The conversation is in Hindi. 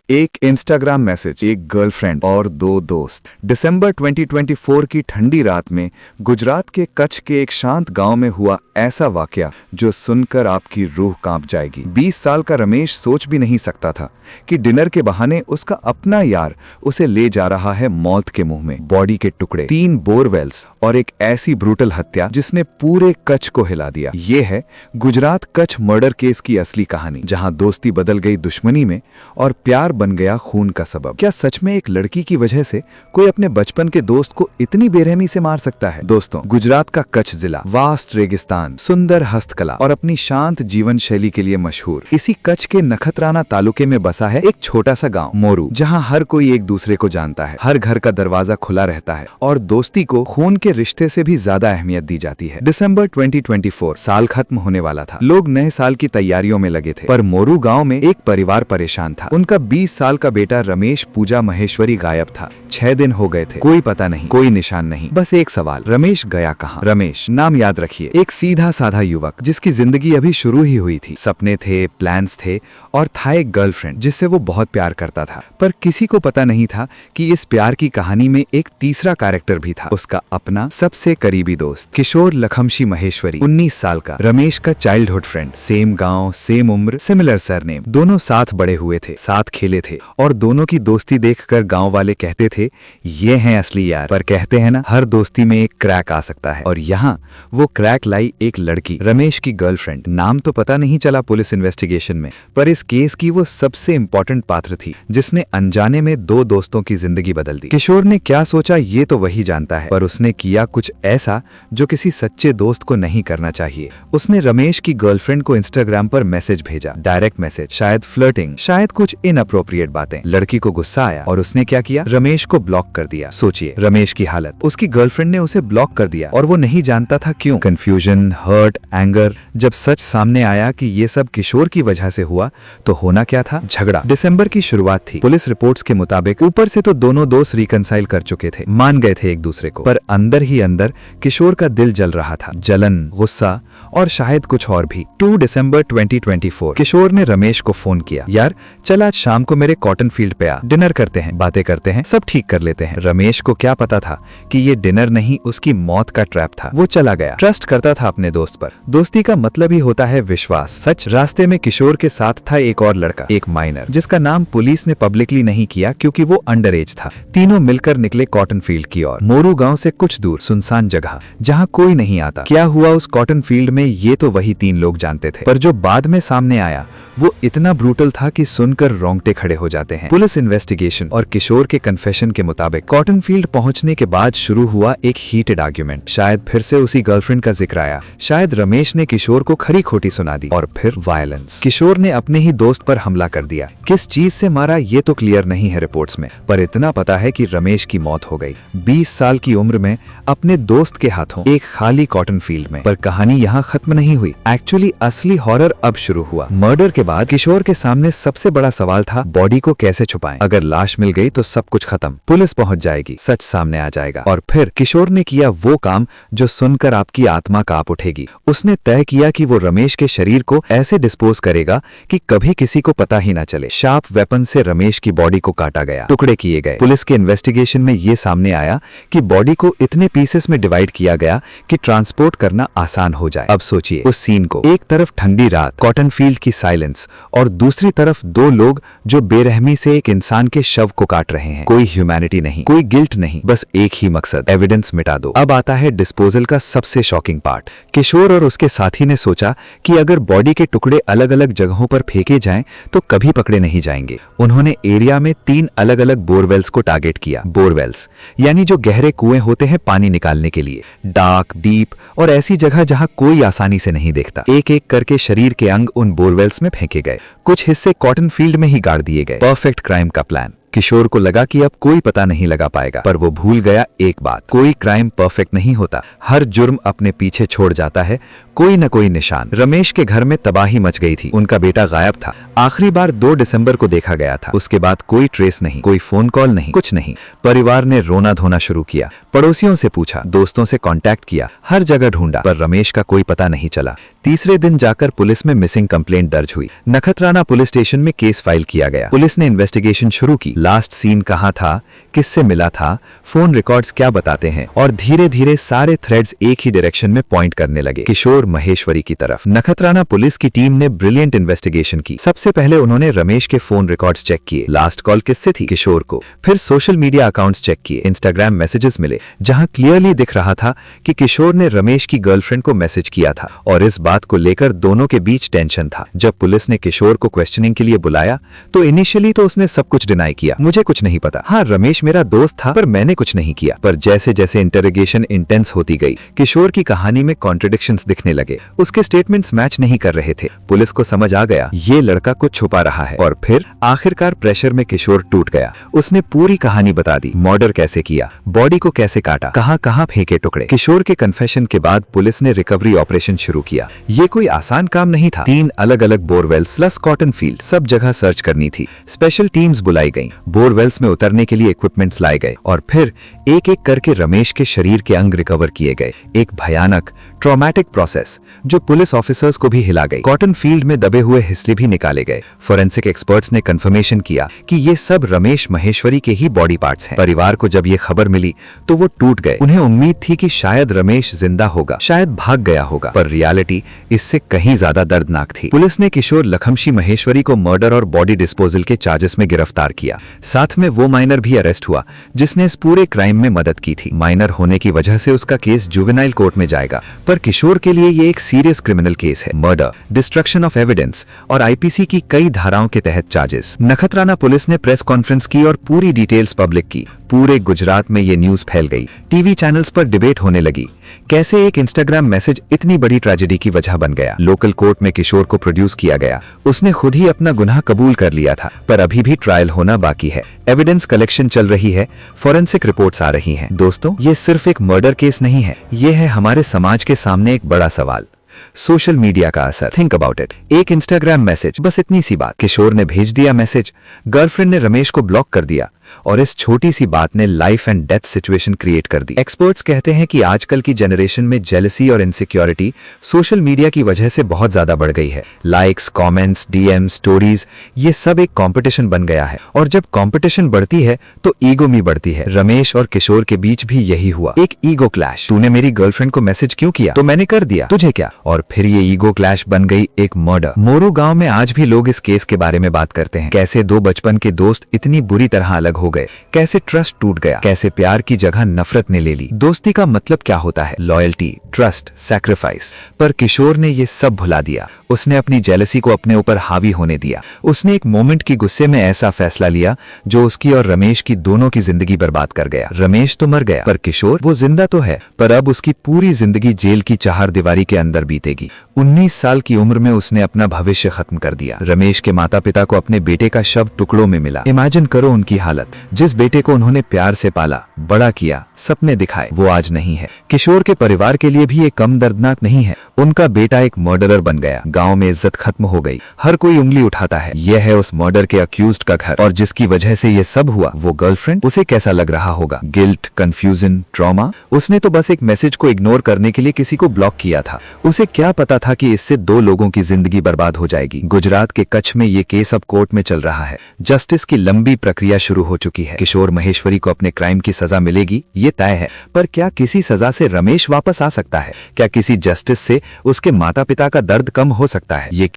एक इंस्टाग्राम मैसेज, एक गर्लफ्रेंड और दो दोस्त। दिसंबर 2024 की ठंडी रात में गुजरात के कच्छ के एक शांत गांव में हुआ ऐसा वाकया जो सुनकर आपकी रूह कांप जाएगी। 20 साल का रमेश सोच भी नहीं सकता था कि डिनर के बहाने उसका अपना यार उसे ले जा रहा है मौत के मुंह में। बॉडी के टुकड़े, 3 बोरवेल्स और एक ऐसी ब्रूटल हत्या जिसने पूरे कच्छ को हिला दिया। ये है गुजरात कच्छ मर्डर केस की असली कहानी, जहां दोस्ती बदल गई दुश्मनी में और प्यार बन गया खून का सबब। क्या सच में एक लड़की की वजह से कोई अपने बचपन के दोस्त को इतनी बेरहमी से मार सकता है? दोस्तों, गुजरात का कच्छ जिला वास्ट रेगिस्तान, सुंदर हस्तकला और अपनी शांत जीवन शैली के लिए मशहूर। इसी कच्छ के नखत्राना तालुके में बसा है एक छोटा सा गांव मोरू, जहां हर कोई एक दूसरे को जानता है, हर घर का दरवाजा खुला रहता है और दोस्ती को खून के रिश्ते से भी ज्यादा अहमियत दी जाती है। दिसंबर 2024 साल खत्म होने वाला था। लोग नए साल की तैयारियों में लगे थे, पर मोरू गांव में एक परिवार परेशान था। उनका 20 साल का बेटा रमेश पूजा महेश्वरी गायब था। 6 दिन हो गए थे, कोई पता नहीं, कोई निशान नहीं। बस एक सवाल, रमेश गया कहाँ? रमेश, नाम याद रखिए, एक सीधा साधा युवक जिसकी जिंदगी अभी शुरू ही हुई थी। सपने थे, प्लान्स थे और था एक गर्लफ्रेंड जिससे वो बहुत प्यार करता था। पर किसी को पता नहीं था कि इस प्यार की कहानी में एक तीसरा कैरेक्टर भी था, उसका अपना सबसे करीबी दोस्त किशोर लखमशी महेश्वरी, 19 साल का, रमेश का चाइल्डहुड फ्रेंड। सेम गांव, सेम उम्र, सिमिलर सरनेम। दोनों साथ बड़े हुए थे, साथ खेले थे और दोनों की दोस्ती देखकर गांव वाले कहते थे ये हैं असली यार। पर कहते हैं ना, हर दोस्ती में एक क्रैक आ सकता है, और यहाँ वो क्रैक लाई एक लड़की, रमेश की गर्लफ्रेंड। नाम तो पता नहीं चला पुलिस इन्वेस्टिगेशन में, पर इस केस की वो सबसे इम्पोर्टेंट पात्र थी जिसने अनजाने में 2 दोस्तों की जिंदगी बदल दी। किशोर ने क्या सोचा ये तो वही जानता है, पर उसने किया कुछ ऐसा जो किसी सच्चे दोस्त को नहीं करना चाहिए। उसने रमेश की गर्लफ्रेंड को इंस्टाग्राम पर मैसेज भेजा, डायरेक्ट मैसेज, शायद फ्लर्टिंग, शायद कुछ इनअप्रोप्रिएट बातें। लड़की को गुस्सा आया और उसने क्या किया? रमेश को ब्लॉक कर दिया। सोचिए रमेश की हालत, उसकी गर्लफ्रेंड ने उसे ब्लॉक कर दिया और वो नहीं जानता था क्यों। Confusion, hurt, anger. जब सच सामने आया कि ये सब किशोर की वजह से हुआ तो होना क्या था? झगड़ा। दिसंबर की शुरुआत थी। पुलिस रिपोर्ट्स के मुताबिक ऊपर से तो दोनों दोस्त रिकंसाइल कर चुके थे, मान गए थे एक दूसरे को, पर अंदर ही अंदर किशोर का दिल जल रहा था। जलन, गुस्सा और शायद कुछ और भी। 2 दिसंबर 2024 किशोर ने रमेश को फोन किया, यार चल आज शाम को मेरे कॉटन फील्ड पे आ, डिनर करते हैं, बातें करते हैं, सब ठीक कर लेते हैं। रमेश को क्या पता था कि ये डिनर नहीं, उसकी मौत का ट्रैप था। वो चला गया। ट्रस्ट करता था अपने दोस्त पर। दोस्ती का मतलब ही होता है विश्वास। सच, रास्ते में किशोर के साथ था एक और लड़का, एक माइनर, जिसका नाम पुलिस ने पब्लिकली नहीं किया क्योंकि वो अंडर एज था। तीनों मिलकर निकले कॉटन फील्ड की ओर, मोरू गांव से कुछ दूर, सुनसान जगह जहां कोई नहीं आता। क्या हुआ उस कॉटन फील्ड में ये तो वही 3 लोग जानते थे, पर जो बाद में सामने आया वो इतना ब्रूटल था कि सुनकर रोंगटे खड़े हो जाते हैं। पुलिस इन्वेस्टिगेशन और किशोर के कन्फेशन के मुताबिक कॉटन फील्ड पहुंचने के बाद शुरू हुआ एक हीटेड आर्ग्यूमेंट। शायद फिर से उसी गर्लफ्रेंड का जिक्र आया, शायद रमेश ने किशोर को खरी खोटी सुना दी और फिर वायलेंस। किशोर ने अपने ही दोस्त पर हमला कर दिया। किस चीज से मारा ये तो क्लियर नहीं है रिपोर्ट्स में, पर इतना पता है कि रमेश की मौत हो गई 20 साल की उम्र में अपने दोस्त के हाथों, एक खाली कॉटन फील्ड में। पर कहानी यहाँ खत्म नहीं हुई। एक्चुअली असली हॉरर अब शुरू हुआ। मर्डर के बाद किशोर के सामने सबसे बड़ा सवाल था बॉडी को कैसे छुपाएं। अगर लाश मिल गई तो सब कुछ खत्म, पुलिस पहुंच जाएगी, सच सामने आ जाएगा। और फिर किशोर ने किया वो काम जो सुनकर आपकी आत्मा कांप उठेगी। उसने तय किया कि वो रमेश के शरीर को ऐसे डिस्पोज करेगा कि कभी किसी को पता ही ना चले। शार्प वेपन से रमेश की बॉडी को काटा गया, टुकड़े किए गए। पुलिस के इन्वेस्टिगेशन में ये सामने आया कि बॉडी को इतने पीसेस में डिवाइड किया गया कि ट्रांसपोर्ट करना आसान हो जाए। अब सोचिए उस सीन को, एक तरफ ठंडी रात, कॉटन फील्ड की साइलेंस और दूसरी तरफ 2 लोग जो बेरहमी से एक इंसान के शव को काट रहे हैं। कोई ह्यूमैनिटी नहीं, कोई गिल्ट नहीं, बस एक ही मकसद, एविडेंस मिटा दो। अब आता है डिस्पोजल का सबसे शॉकिंग पार्ट। किशोर और उसके साथी ने सोचा कि अगर बॉडी के टुकड़े अलग अलग जगहों पर फेंके जाएं तो कभी पकड़े नहीं जाएंगे। उन्होंने एरिया में 3 अलग अलग बोरवेल्स को टारगेट किया। बोरवेल्स यानी जो गहरे कुएं होते हैं पानी निकालने के लिए, डार्क, डीप और ऐसी जगह जहां कोई आसानी से नहीं देखता। एक एक करके शरीर के अंग उन बोरवेल्स में फेंके गए। कुछ हिस्से कॉटन फील्ड में ही गाड़ दिए गए। परफेक्ट क्राइम का प्लान। किशोर को लगा कि अब कोई पता नहीं लगा पाएगा, पर वो भूल गया एक बात, कोई क्राइम परफेक्ट नहीं होता, हर जुर्म अपने पीछे छोड़ जाता है कोई न कोई निशान। रमेश के घर में तबाही मच गई थी। उनका बेटा गायब था। आखिरी बार 2 दिसंबर को देखा गया था। उसके बाद कोई ट्रेस नहीं, कोई फोन कॉल नहीं, कुछ नहीं। परिवार ने रोना धोना शुरू किया, पड़ोसियों से पूछा, दोस्तों से कांटेक्ट किया, हर जगह ढूंढा, पर रमेश का कोई पता नहीं चला। तीसरे दिन जाकर पुलिस में मिसिंग कंप्लेंट दर्ज हुई। नखत्राना पुलिस स्टेशन में केस फाइल किया गया। पुलिस ने इन्वेस्टिगेशन शुरू की। लास्ट सीन कहाँ था, किससे मिला था, फोन रिकॉर्ड्स क्या बताते हैं, और धीरे धीरे सारे थ्रेड्स एक ही डायरेक्शन में पॉइंट करने लगे, किशोर महेश्वरी की तरफ। नखत्राना पुलिस की टीम ने ब्रिलियंट इन्वेस्टिगेशन की। सबसे पहले उन्होंने रमेश के फोन रिकॉर्ड्स चेक किए। लास्ट कॉल किससे थी, किशोर को। फिर सोशल मीडिया अकाउंट्स चेक किए। इंस्टाग्राम मैसेजेस मिले जहां क्लियरली दिख रहा था कि किशोर ने रमेश की गर्लफ्रेंड को मैसेज किया था, और इस बात को लेकर दोनों के बीच टेंशन था। जब पुलिस ने किशोर को क्वेश्चनिंग के लिए बुलाया तो इनिशियली तो उसने सब कुछ डिनाई किया, मुझे कुछ नहीं पता, हाँ रमेश मेरा दोस्त था पर मैंने कुछ नहीं किया। पर जैसे जैसे इंटरोगेशन इंटेंस होती गई, किशोर की कहानी में कॉन्ट्रडिक्शंस दिखने लगे। उसके स्टेटमेंट्स मैच नहीं कर रहे थे। पुलिस को समझ आ गया ये लड़का कुछ छुपा रहा है, और फिर आखिरकार प्रेशर में किशोर टूट गया। उसने पूरी कहानी बता दी, मर्डर कैसे किया, बॉडी को कैसे काटा, कहां फेंके टुकड़े। किशोर के कन्फेशन के बाद पुलिस ने रिकवरी ऑपरेशन शुरू किया। ये कोई आसान काम नहीं था। 3 अलग अलग बोरवेल्स प्लस कॉटन फील्ड, सब जगह सर्च करनी थी। स्पेशल टीम्स बुलाई गईं, बोरवेल्स में उतरने के लिए इक्विपमेंट्स लाए गए, और फिर एक एक करके रमेश के शरीर के अंग रिकवर किए गए। एक भयानक ट्रॉमेटिक प्रोसेस जो पुलिस ऑफिसर्स को भी हिला गई। कॉटन फील्ड में दबे हुए हिस्से भी निकाले गए। फोरेंसिक एक्सपर्ट्स ने कंफर्मेशन किया कि ये सब रमेश महेश्वरी के ही बॉडी पार्ट्स हैं। परिवार को जब ये खबर मिली तो वो टूट गए। उन्हें उम्मीद थी कि शायद रमेश जिंदा होगा, शायद भाग गया होगा, पर रियलिटी इससे कहीं ज्यादा दर्दनाक थी। पुलिस ने किशोर लखमशी महेश्वरी को मर्डर और बॉडी डिस्पोजल के चार्जेस में गिरफ्तार किया। साथ में वो माइनर भी अरेस्ट हुआ जिसने इस पूरे क्राइम में मदद की थी। माइनर होने की वजह से उसका केस जुवेनाइल कोर्ट में जाएगा, पर किशोर के लिए ये एक सीरियस क्रिमिनल केस है। मर्डर, डिस्ट्रक्शन ऑफ एविडेंस और आईपीसी की कई धाराओं के तहत चार्जेस। नखत्राना पुलिस ने प्रेस कॉन्फ्रेंस की और पूरी डिटेल्स पब्लिक की। पूरे गुजरात में ये न्यूज फैल गई। टीवी चैनल्स पर डिबेट होने लगी, कैसे एक इंस्टाग्राम मैसेज इतनी बड़ी ट्रेजेडी की वजह बन गया। लोकल कोर्ट में किशोर को प्रोड्यूस किया गया। उसने खुद ही अपना गुनाह कबूल कर लिया था, पर अभी भी ट्रायल होना बाकी है। एविडेंस कलेक्शन चल रही है, फोरेंसिक रिपोर्ट्स आ रही हैं। दोस्तों, ये सिर्फ एक मर्डर केस नहीं है, ये है हमारे समाज के सामने एक बड़ा सवाल। सोशल मीडिया का असर। Think about it. एक इंस्टाग्राम मैसेज, बस इतनी सी बात। किशोर ने भेज दिया मैसेज, गर्लफ्रेंड ने रमेश को ब्लॉक कर दिया, और इस छोटी सी बात ने life and death situation create कर दी। एक्सपर्ट्स कहते हैं कि आजकल की जनरेशन में जेलसी और इनसिक्योरिटी सोशल मीडिया की वजह से बहुत ज्यादा बढ़ गई है। लाइक्स, कमेंट्स, डीएम, स्टोरीज, ये सब एक कंपटीशन बन गया है, और जब कंपटीशन बढ़ती है तो ईगो भी बढ़ती है। रमेश और किशोर के बीच भी यही हुआ, एक ईगो क्लैश। तूने मेरी गर्लफ्रेंड को मैसेज क्यों किया? तो मैंने कर दिया, तुझे क्या? और फिर ये ईगो क्लैश बन गई एक मर्डर। मोरू गांव में आज भी लोग इस केस के बारे में बात करते हैं। कैसे 2 बचपन के दोस्त इतनी बुरी तरह अलग हो गए, कैसे ट्रस्ट टूट गया, कैसे प्यार की जगह नफरत ने ले ली। दोस्ती का मतलब क्या होता है? Loyalty, trust, sacrifice. पर किशोर ने ये सब भुला दिया। उसने अपनी जेलसी को अपने ऊपर हावी होने दिया। उसने एक मोमेंट की गुस्से में ऐसा फैसला लिया जो उसकी और रमेश की दोनों की जिंदगी बर्बाद कर गया। रमेश तो मर गया, पर किशोर, वो जिंदा तो है, पर अब उसकी पूरी जिंदगी जेल की चारदीवारी के अंदर बीतेगी। 19 साल की उम्र में उसने अपना भविष्य खत्म कर दिया। रमेश के माता पिता को अपने बेटे का शव टुकड़ों में मिला। इमेजिन करो उनकी हालत। जिस बेटे को उन्होंने प्यार से पाला, बड़ा किया, सपने दिखाए, वो आज नहीं है। किशोर के परिवार के लिए भी ये कम दर्दनाक नहीं है। उनका बेटा एक मर्डरर बन गया। गांव में इज्जत खत्म हो गई। हर कोई उंगली उठाता है। यह है उस मर्डर के अक्यूज्ड का घर, और जिसकी वजह से ये सब हुआ। वो गर्लफ्रेंड, उसे कैसा लग रहा होगा? Guilt, confusion, trauma. उसने तो बस एक मैसेज को इग्नोर करने के लिए किसी को ब्लॉक किया था। उसे क्या पता था कि इससे 2 लोगों की जिंदगी बर्बाद हो जाएगी। गुजरात के कच्छ में ये केस अब कोर्ट में चल रहा है। जस्टिस की लंबी प्रक्रिया शुरू हो चुकी है। किशोर महेश्वरी को अपने क्राइम की सजा मिलेगी, ये तय है। पर क्या किसी सजा से रमेश वापस आ सकता है? क्या किसी जस्टिस से उसके माता पिता का दर्द कम हो सकता है? ये